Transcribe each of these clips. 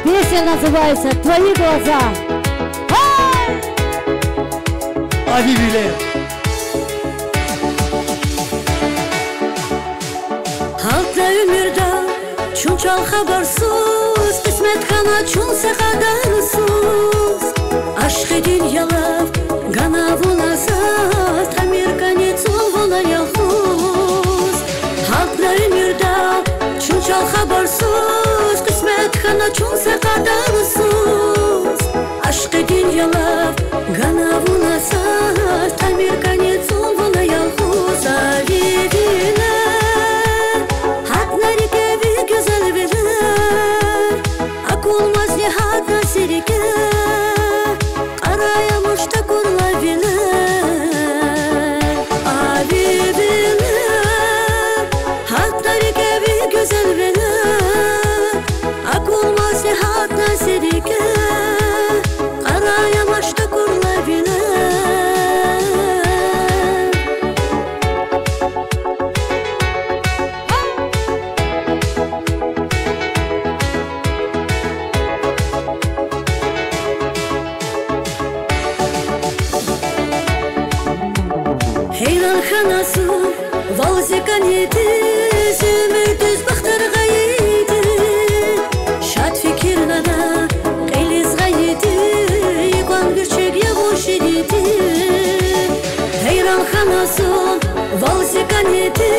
Песня называется «Твои глаза». Avivile. Halkla ömürde çunçal habersuz, kısmet kana çunsa kadarsız. Aşkı dünyalar gana vulasa, tamir kanit olvula yalhuz. Halkla ömürde çunçal habersuz, kısmet kana çunsa kadarsız. Aşkı dünyalar gana vulasa, tamir kanit olvula yalhuz. Avivile olmaz nihat nasirike, arayamış da kurulabilir. Avivile hatları gibi güzel bilir. Ak olmaz nihat nasirike, arayamış da kurulabilir. Heyran xanası valze kaneti, zümrüdüz baxtar gayeti. Şad fikirna da qeyliz gayeti, yıkan gürçek yavuş edeti. Heyran xanası valze kaneti,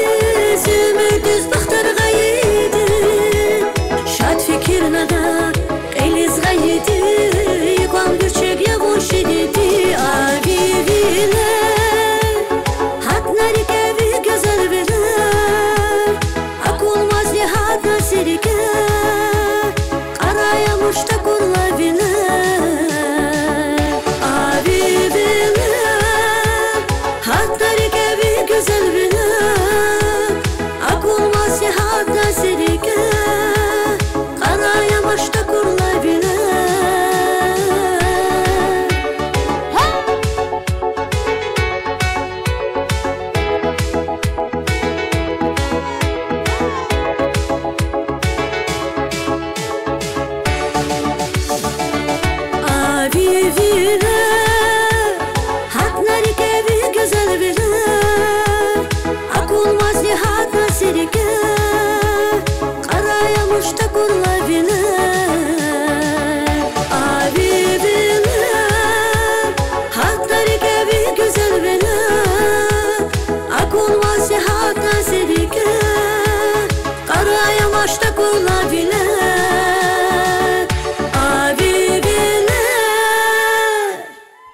zümrüdüz baxtar gayeti. Şad fikirna da qeyliz gayeti, yıkan gürçek yavuş edeti. Avivile arayamış da kurulabilir. Avivile hatları gibi güzel bilir. Ak olmaz nihat nasirike, arayamış da kurulabilir. Avivile hatları gibi güzel bilir. Ak olmaz nihat nasirike, arayamış da kurulabilir.